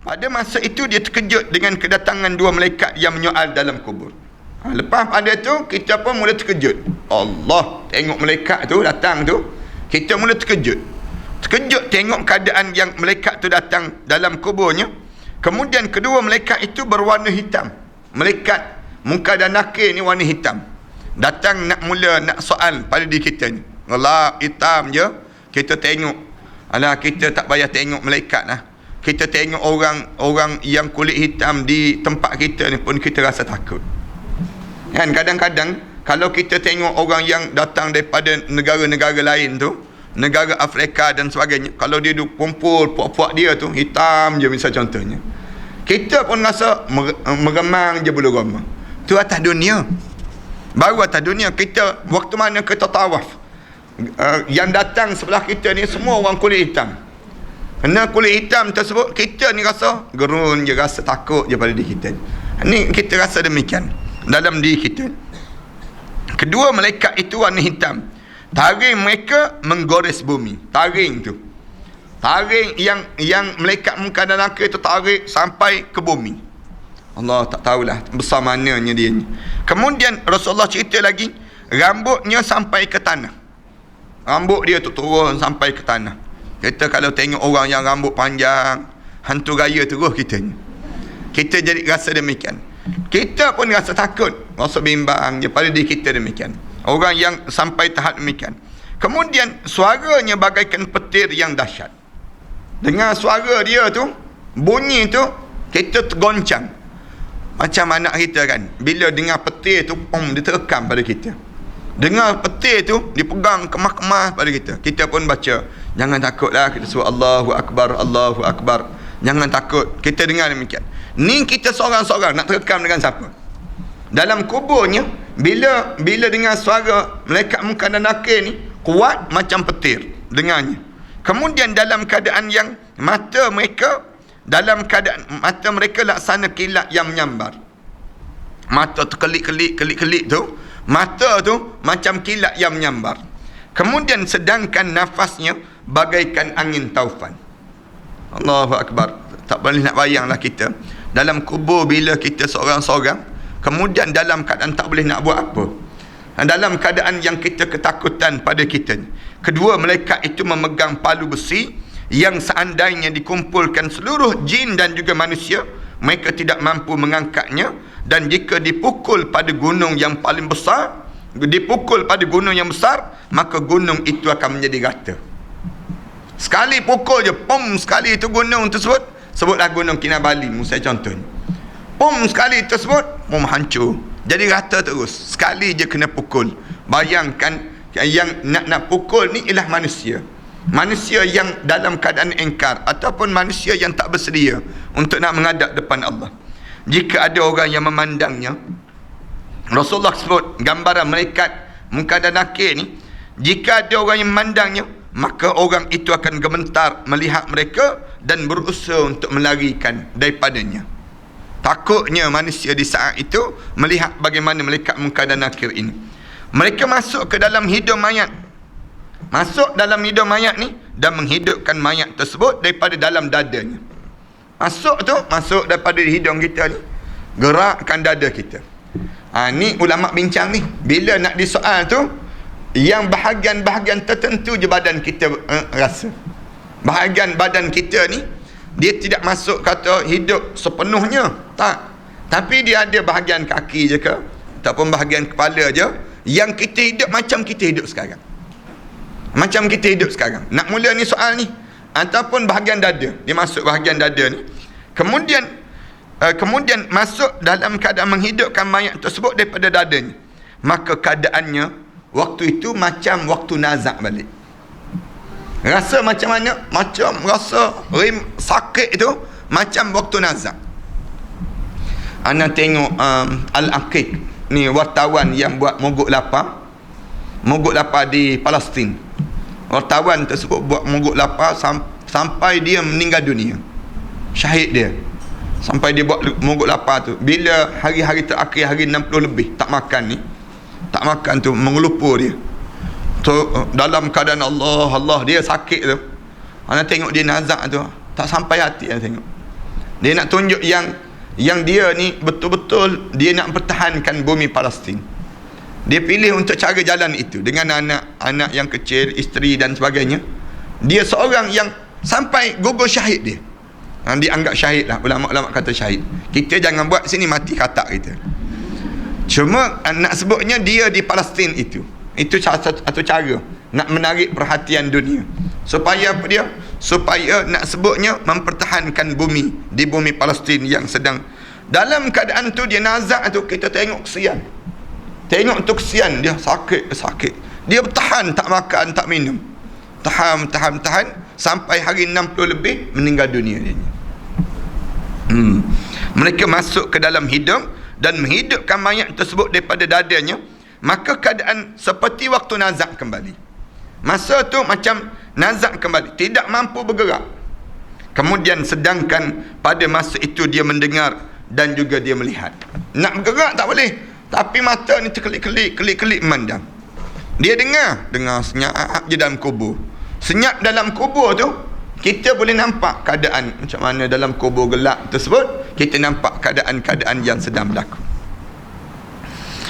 Pada masa itu dia terkejut dengan kedatangan dua malaikat yang menyoal dalam kubur. Lepas pada tu kita pun mula terkejut. Allah, tengok malaikat tu datang tu, kita mula terkejut. Terkejut tengok keadaan yang malaikat tu datang dalam kuburnya. Kemudian kedua malaikat itu berwarna hitam. Malaikat Munkar dan Nakir ni warna hitam. Datang nak soal pada diri kita ni. Allah, hitam je. Kita tengok. Alah, kita tak payah tengok malaikat lah. Kita tengok orang yang kulit hitam di tempat kita ni pun kita rasa takut. Kan kadang-kadang kalau kita tengok orang yang datang daripada negara-negara lain tu, negara Afrika dan sebagainya, kalau dia duk kumpul puak-puak dia tu hitam je misal contohnya, kita pun rasa meremang je bulu roma. Tu atas dunia. Baru atas dunia. Kita waktu mana kita tawaf, yang datang sebelah kita ni semua orang kulit hitam. Kena kulit hitam tersebut, kita ni rasa gerun je, rasa takut je pada diri kita ni. Kita rasa demikian dalam diri kita. Kedua malaikat itu warna hitam. Taring mereka menggores bumi. Taring tu, taring yang malaikat Munkar dan Nakir tu tarik sampai ke bumi. Allah tak tahulah besar mananya dia ni. Kemudian Rasulullah cerita lagi, rambutnya sampai ke tanah. Rambut dia tu turun sampai ke tanah. Kita kalau tengok orang yang rambut panjang, hantu raya terus kita ni. Kita jadi rasa demikian. Kita pun rasa takut, rasa bimbang je pada diri kita demikian. Orang yang sampai tahap demikian. Kemudian suaranya bagaikan petir yang dahsyat. Dengar suara dia tu, bunyi tu, kita tergoncang. Macam anak kita kan, bila dengar petir tu, dia terekam pada kita. Dengar petir tu, dipegang kemah-kemah pada kita. Kita pun baca, jangan takutlah, kita sebut Allahu Akbar, Allahu Akbar. Jangan takut. Kita dengar demikian. Ni kita seorang-seorang nak terekam dengan siapa? Dalam kuburnya, bila dengar suara malaikat Munkar dan Nakir ni, kuat macam petir dengarnya. Kemudian dalam keadaan yang mata mereka laksana kilat yang menyambar. Mata terkelip-kelip tu, mata tu macam kilat yang menyambar. Kemudian sedangkan nafasnya bagaikan angin taufan. Allahu Akbar. Tak boleh nak bayanglah kita dalam kubur bila kita seorang-seorang, kemudian dalam keadaan tak boleh nak buat apa, dalam keadaan yang kita ketakutan pada kita. Kedua malaikat itu memegang palu besi yang seandainya dikumpulkan seluruh jin dan juga manusia, mereka tidak mampu mengangkatnya. Dan jika dipukul pada gunung yang paling besar, maka gunung itu akan menjadi rata. Sekali pukul je, pom, sekali itu gunung tersebut, sebutlah gunung Kinabalu misalnya contohnya, pom, sekali tersebut, pom, hancur, jadi rata terus. Sekali je kena pukul. Bayangkan yang nak pukul ni ialah manusia yang dalam keadaan engkar, ataupun manusia yang tak bersedia untuk nak menghadap depan Allah. Jika ada orang yang memandangnya, Rasulullah sebut gambaran malaikat Munkar dan Nakir ni, jika ada orang yang memandangnya, maka orang itu akan gemetar melihat mereka dan berusaha untuk melarikan daripadanya. Takutnya manusia di saat itu melihat bagaimana malaikat Munkar dan Nakir ini. Mereka masuk ke dalam hidung mayat. Masuk dalam hidung mayat ni dan menghidupkan mayat tersebut daripada dalam dadanya. Masuk daripada hidung kita ni, gerakkan dada kita. Ni ulama bincang ni, bila nak disoal tu, yang bahagian-bahagian tertentu je badan kita rasa. Bahagian badan kita ni, dia tidak masuk kata hidup sepenuhnya, tak. Tapi dia ada bahagian kaki je ke, ataupun bahagian kepala je, yang kita hidup macam kita hidup sekarang. Macam kita hidup sekarang. Nak mula ni soal ni, ataupun bahagian dada, dia masuk bahagian dada ni. Kemudian masuk dalam keadaan menghidupkan mayat tersebut daripada dadanya. Maka keadaannya waktu itu macam waktu nazak balik. Rasa macam mana? Macam rasa sakit itu macam waktu nazak. Ana tengok Al-Aqiq ni, wartawan yang buat mogok lapar di Palestin. Wartawan tersebut buat mogok lapar sampai dia meninggal dunia, syahid dia, sampai dia buat mogok lapar tu. Bila hari-hari terakhir, hari 60 lebih tak makan tu, mengelupur dia tu dalam keadaan Allah dia sakit tu. Ana tengok dia nazak tu, tak sampai hati. Ana tengok Dia nak tunjuk yang dia ni betul-betul dia nak pertahankan bumi Palestin. Dia pilih untuk cara jalan itu dengan anak yang kecil, isteri dan sebagainya. Dia seorang yang sampai gugur syahid dia. Dia anggap syahid lah, ulama-ulama kata syahid. Kita jangan buat sini mati katak kita. Cuma nak sebutnya dia di Palestin itu satu cara nak menarik perhatian dunia. Supaya apa dia? Supaya nak sebutnya mempertahankan bumi di bumi Palestin yang sedang dalam keadaan tu dia nazak tu, kita tengok kesian. Tengok tu kesian, dia sakit. Dia bertahan, tak makan, tak minum. Tahan sampai hari 60 lebih meninggal dunia dia. Mereka masuk ke dalam hidung dan menghidupkan mayat tersebut daripada dadanya. Maka keadaan seperti waktu nazak kembali. Masa tu macam nazak kembali, tidak mampu bergerak. Kemudian sedangkan pada masa itu dia mendengar dan juga dia melihat. Nak bergerak tak boleh, tapi mata ni terkelip-kelip memandang. Dia dengar senyap je dalam kubur. Senyap dalam kubur tu, kita boleh nampak keadaan macam mana dalam kubur gelap tersebut. Kita nampak keadaan-keadaan yang sedang berlaku.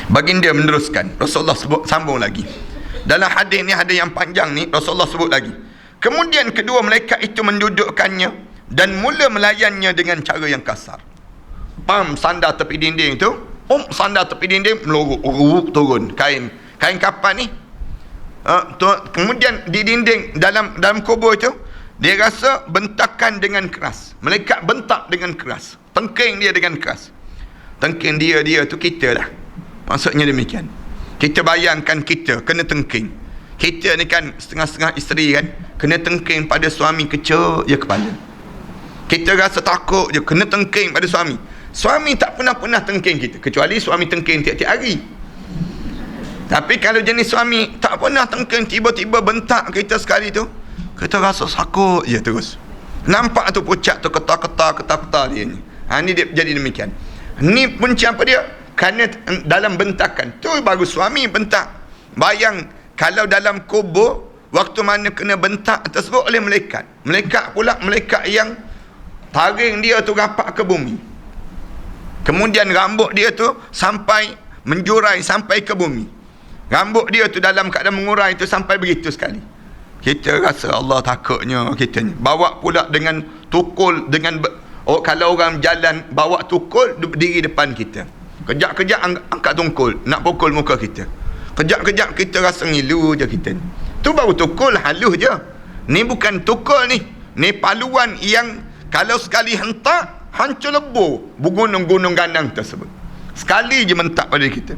Baginda meneruskan, Rasulullah sambung lagi. Dalam hadis ni, hadis yang panjang ni, Rasulullah sebut lagi. Kemudian kedua malaikat itu mendudukkannya dan mula melayannya dengan cara yang kasar. Sandar tepi dinding tu, sandar tepi dinding, meloruk turun kain kapan ni. Kemudian di dinding dalam kubur itu, dia rasa bentakan dengan keras. Malaikat bentak dengan keras, tengking dia dengan keras. Tengking dia tu kita lah. Maksudnya demikian. Kita bayangkan kita kena tengking. Kita ni kan setengah-setengah isteri kan, kena tengking pada suami kecil je kepala. Kita rasa takut je, kena tengking pada suami. Suami tak pernah tengking kita, kecuali suami tengking tiap-tiap hari. Tapi kalau jenis suami tak pernah tengking, tiba-tiba bentak kita sekali tu, kita rasa sakut je terus. Nampak tu pucat tu ketar-ketar dia ni. Ni dia jadi demikian. Ni punca apa dia? Kerana dalam bentakan tu baru suami bentak. Bayang kalau dalam kubur, waktu mana kena bentak tersebut oleh malaikat. Malaikat yang taring dia tu rapat ke bumi. Kemudian rambut dia tu sampai menjurai sampai ke bumi. Rambut dia tu dalam keadaan mengurai tu sampai begitu sekali. Kita rasa Allah takutnya kita ni. Bawa pula dengan tukul, kalau orang jalan bawa tukul berdiri depan kita. Kejap-kejap angkat tungkul nak pukul muka kita. Kejap-kejap kita rasa ngilu je kita ni. Tu baru tukul halus je. Ni bukan tukul ni. Ni paluan yang kalau sekali hentak, hancur lebur bergunung-gunung ganang tersebut. Sekali je mentak pada kita.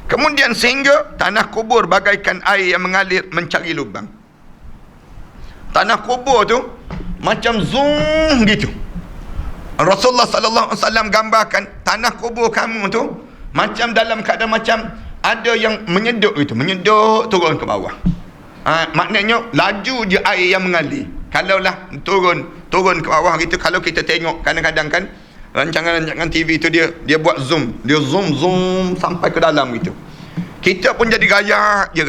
Kemudian sehingga tanah kubur bagaikan air yang mengalir mencari lubang. Tanah kubur tu macam zoom gitu. Rasulullah sallallahu alaihi wasallam gambarkan tanah kubur kamu tu macam dalam keadaan macam ada yang menyeduk turun ke bawah. Maknanya laju je air yang mengalir. Kalaulah turun ke bawah gitu, kalau kita tengok kadang-kadang kan rancangan TV tu dia buat zoom, dia zoom sampai ke dalam gitu. Kita pun jadi gaya je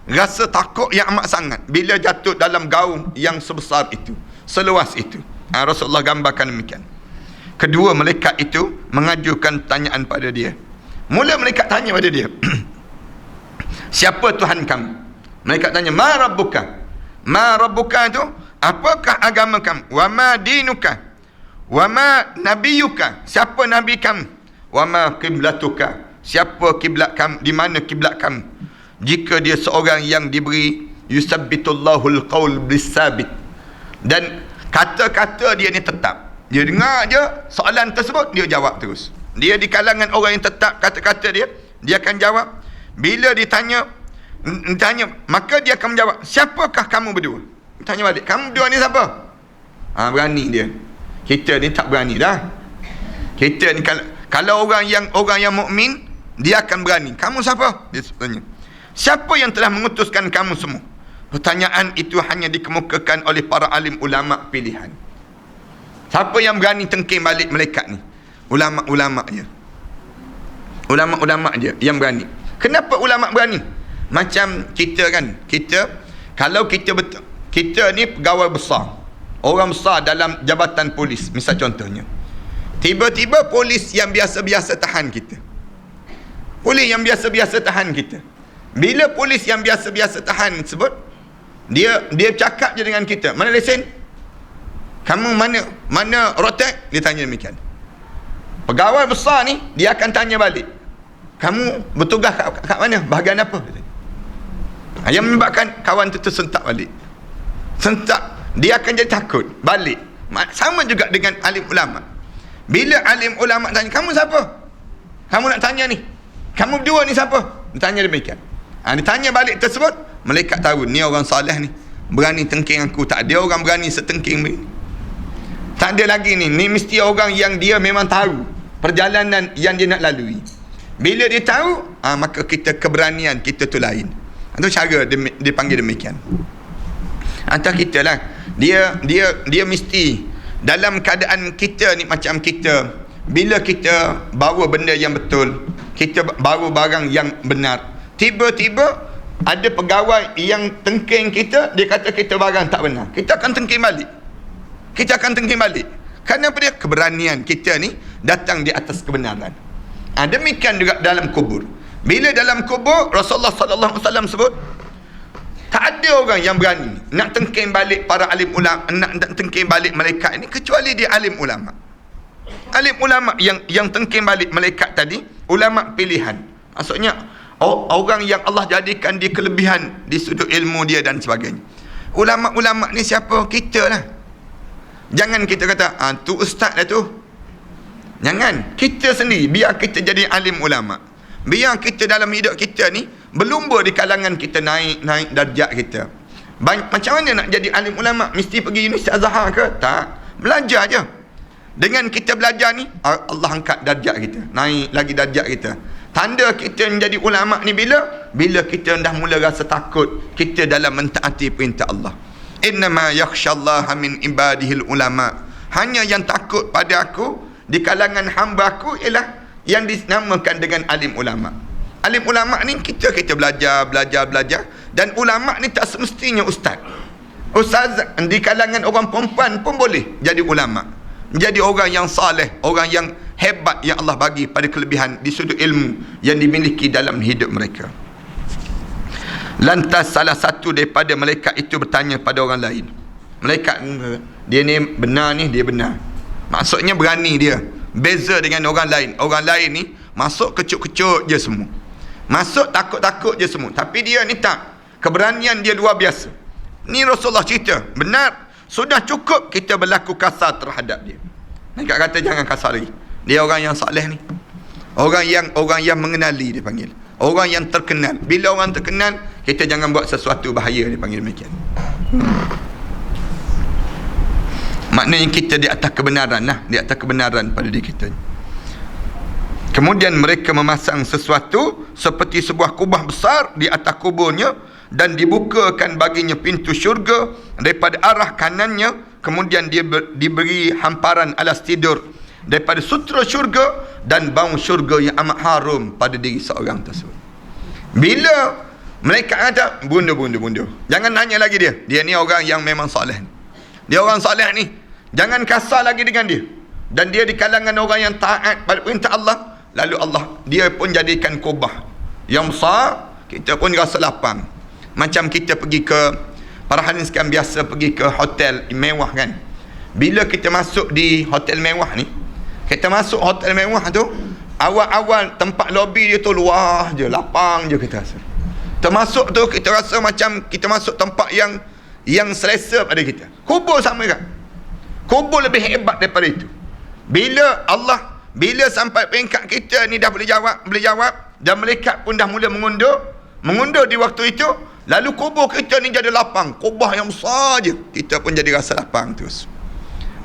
rasa takut yang amat sangat bila jatuh dalam gaung yang sebesar itu, seluas itu. Rasulullah gambarkan demikian. Kedua malaikat itu mengajukan pertanyaan pada dia. Mula malaikat tanya pada dia, siapa Tuhan kamu? Malaikat tanya, ma rabbuka? Ma rabbuka itu, apakah agama kamu? Wa ma dinuka? Wa ma nabiyuka? Siapa nabi kamu? Wa ma qiblatuka? Siapa kiblat kamu? Di mana kiblat kamu? Jika dia seorang yang diberi yusabbitullahul qaul bisabit, dan kata-kata dia ni tetap. Dia dengar je soalan tersebut, dia jawab terus. Dia di kalangan orang yang tetap kata-kata dia akan jawab. Bila ditanya, maka dia akan menjawab, siapakah kamu berdua? Tanya balik, kamu berdua ni siapa? Berani dia. Kita ni tak berani dah. Kita ni kalau orang yang mukmin, dia akan berani. Kamu siapa? Dia tanya. Siapa yang telah mengutuskan kamu semua? Pertanyaan itu hanya dikemukakan oleh para alim ulama pilihan. Siapa yang berani tengking balik malaikat ni? Ulama-ulama je. Ulama-ulama je yang berani. Kenapa ulama berani? Macam kita kan, kalau kita ni pegawai besar. orang besar dalam jabatan polis, misal contohnya, tiba-tiba polis yang biasa-biasa tahan kita. Polis yang biasa-biasa tahan kita. Bila polis yang biasa-biasa tahan sebut, dia cakap je dengan kita, mana lesen? Kamu mana rotek? Dia tanya demikian. Pegawai besar ni, dia akan tanya balik, kamu bertugas kat mana? Bahagian apa? Yang menyebabkan kawan tu tersentak balik. Sentak, dia akan jadi takut balik. Sama juga dengan alim ulama. Bila alim ulama tanya, kamu siapa? Kamu nak tanya ni, kamu berdua ni siapa? Dia tanya demikian. Dia tanya balik tersebut, malaikat tahu ni orang soleh ni, berani tengking aku. Tak ada orang berani setengking begini. Tak ada lagi ni mesti orang yang dia memang tahu perjalanan yang dia nak lalui. Bila dia tahu, maka kita keberanian kita tu lain. Itu cara dia panggil demikian. Antara kita lah, dia mesti dalam keadaan kita ni macam kita, bila kita bawa benda yang betul, kita bawa barang yang benar, tiba-tiba ada pegawai yang tengking kita, dia kata kita barang tak benar, kita akan tengking balik. Kerana apa dia? Keberanian kita ni datang di atas kebenaran. Demikian juga dalam kubur. Bila dalam kubur, Rasulullah sallallahu alaihi wasallam sebut, tak ada orang yang berani nak tengking balik para alim ulama, nak tengking balik malaikat ini, kecuali dia alim ulama. Alim ulama yang tengking balik malaikat tadi, ulama pilihan. Maksudnya orang yang Allah jadikan dia kelebihan di sudut ilmu dia dan sebagainya. Ulama-ulama ni siapa? Kita lah. Jangan kita kata, tu ustaz dah tu. Jangan. Kita sendiri, biar kita jadi alim ulama. Biar kita dalam hidup kita ni berlumba di kalangan kita, naik darjat kita. Macam mana nak jadi alim ulama? Mesti pergi Universiti Azhar ke? Tak. Belajar je. Dengan kita belajar ni, Allah angkat darjat kita, naik lagi darjat kita. Tanda kita menjadi ulama ni bila kita dah mula rasa takut kita dalam mentaati perintah Allah. Innama yakhshallaha min ibadihil ulama. Hanya yang takut pada aku di kalangan hamba aku ialah yang dinamakan dengan alim ulama. Alim ulama ni kita belajar, dan ulama ni tak semestinya ustaz. Ustaz di kalangan orang perempuan pun boleh jadi ulama, menjadi orang yang saleh, orang yang hebat yang Allah bagi pada kelebihan di sudut ilmu yang dimiliki dalam hidup mereka. Lantas salah satu daripada malaikat itu bertanya pada orang lain. Malaikat dia ni benar ni, dia benar. Maksudnya berani dia. Beza dengan orang lain. Orang lain ni masuk kecut-kecut je semua. Masuk takut-takut je semua. Tapi dia ni tak. Keberanian dia luar biasa. Ni Rasulullah cerita. Benar. Sudah cukup kita berlaku kasar terhadap dia. Malaikat kata jangan kasar lagi. Dia orang yang saleh ni. Orang yang mengenali dia panggil. Orang yang terkenal. Bila orang terkenal, kita jangan buat sesuatu bahaya, dia panggil demikian. Maknanya kita di atas kebenaran lah. Di atas kebenaran pada diri kita. Kemudian mereka memasang sesuatu seperti sebuah kubah besar di atas kuburnya, dan dibukakan baginya pintu syurga daripada arah kanannya. Kemudian dia diberi hamparan alas tidur daripada sutra syurga dan bau syurga yang amat harum pada diri seorang tersebut. Bila mereka kata, bunda, jangan nanya lagi dia. Dia ni orang yang memang soleh. Dia orang soleh ni, jangan kasar lagi dengan dia. Dan dia di kalangan orang yang taat pada perintah Allah. Lalu Allah, dia pun jadikan kubah yang besar. Kita pun rasa lapang. Macam kita pergi ke, para hadirin sekalian biasa pergi ke hotel mewah kan. Bila kita masuk di hotel mewah ni, kita masuk hotel mewah tu, awal-awal tempat lobi dia tu luar je, lapang je kita rasa. Termasuk tu kita rasa macam kita masuk tempat yang selesa pada kita. Kubur sama kan? Kubur lebih hebat daripada itu. Bila sampai peringkat kita ni dah boleh jawab, dan malaikat pun dah mula mengundur di waktu itu, lalu kubur kita ni jadi lapang, kubah yang besar je, kita pun jadi rasa lapang terus.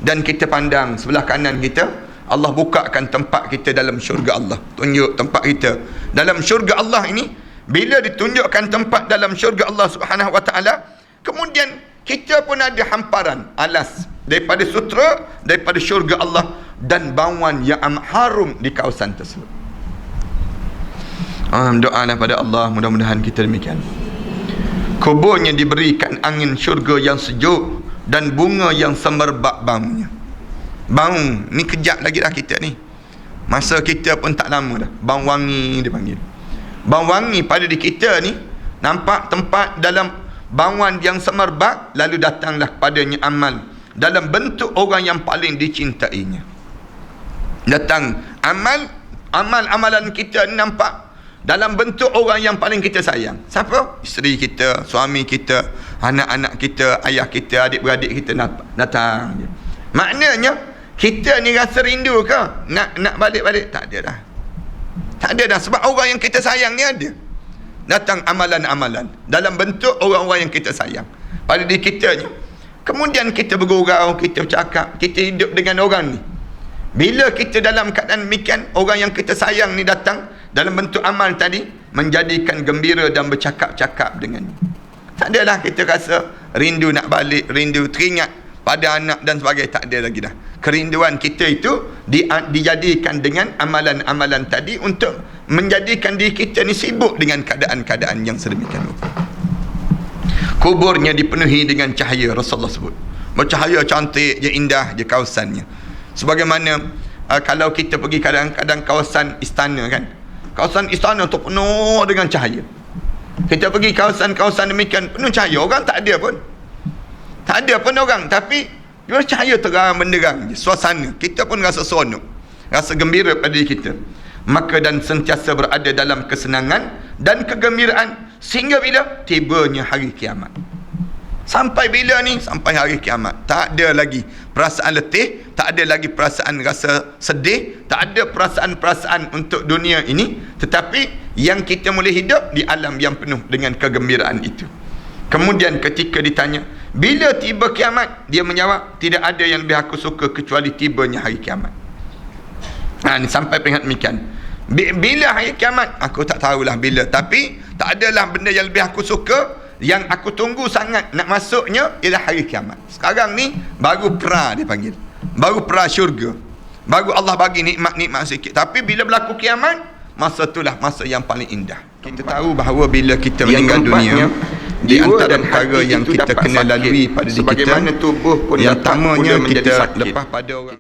Dan kita pandang sebelah kanan kita, Allah bukakan tempat kita dalam syurga Allah. Tunjuk tempat kita dalam syurga Allah ini. Bila ditunjukkan tempat dalam syurga Allah Subhanahu wa ta'ala, kemudian kita pun ada hamparan alas daripada sutra, daripada syurga Allah, dan bauan yang amat harum di kawasan tersebut. Doalah pada Allah, mudah-mudahan kita demikian. Kuburnya diberikan angin syurga yang sejuk, dan bunga yang semerbak baunya. Bau ni kejap lagi dah kita ni. Masa kita pun tak lama dah. Bau wangi dia panggil. Bau wangi pada di kita ni, nampak tempat dalam bauan yang semerbak, lalu datanglah padanya amal dalam bentuk orang yang paling dicintainya. Datang amalan kita ni nampak dalam bentuk orang yang paling kita sayang. Siapa? Isteri kita, suami kita, anak-anak kita, ayah kita, adik-beradik kita datang. Maknanya kita ni rasa rindu ke nak balik-balik? Tak ada dah. Tak ada dah, sebab orang yang kita sayang ni ada. Datang amalan-amalan dalam bentuk orang-orang yang kita sayang pada diri kita ni. Kemudian kita bergurau, kita bercakap, kita hidup dengan orang ni. Bila kita dalam keadaan demikian, orang yang kita sayang ni datang dalam bentuk amal tadi, menjadikan gembira dan bercakap-cakap dengan ni. Tak adalah kita rasa rindu nak balik, rindu teringat pada anak dan sebagainya. Tak ada lagi dah. Kerinduan kita itu dijadikan dengan amalan-amalan tadi untuk menjadikan diri kita ni sibuk dengan keadaan-keadaan yang sedemikian rupa. Kuburnya dipenuhi dengan cahaya, Rasulullah sebut. Bercahaya cantik je, indah je kawasannya. Sebagaimana kalau kita pergi kadang-kadang kawasan istana kan, kawasan istana tu penuh dengan cahaya. Kita pergi kawasan-kawasan demikian penuh cahaya, orang tak ada pun. Tak ada pun orang, tapi dia cahaya terang benderang je, suasana. Kita pun rasa seronok, rasa gembira pada diri kita. Maka dan sentiasa berada dalam kesenangan dan kegembiraan sehingga bila tibanya hari kiamat. Sampai bila ni? Sampai hari kiamat. Tak ada lagi perasaan letih, tak ada lagi perasaan rasa sedih, tak ada perasaan-perasaan untuk dunia ini, tetapi yang kita mulai hidup di alam yang penuh dengan kegembiraan itu. Kemudian ketika ditanya, bila tiba kiamat? Dia menjawab, tidak ada yang lebih aku suka kecuali tibanya hari kiamat. Ni sampai peringkat demikian. Bila hari kiamat? Aku tak tahulah bila, tapi tak adalah benda yang lebih aku suka. Yang aku tunggu sangat nak masuknya ialah hari kiamat. Sekarang ni baru pra dia panggil, baru pra syurga, baru Allah bagi nikmat-nikmat sikit. Tapi bila berlaku kiamat, masa itulah masa yang paling indah. Kita tahu bahawa bila kita meninggal dunia, di antara perkara yang kita kena lalui pada diri kita, yang pertamanya kita lepas pada orang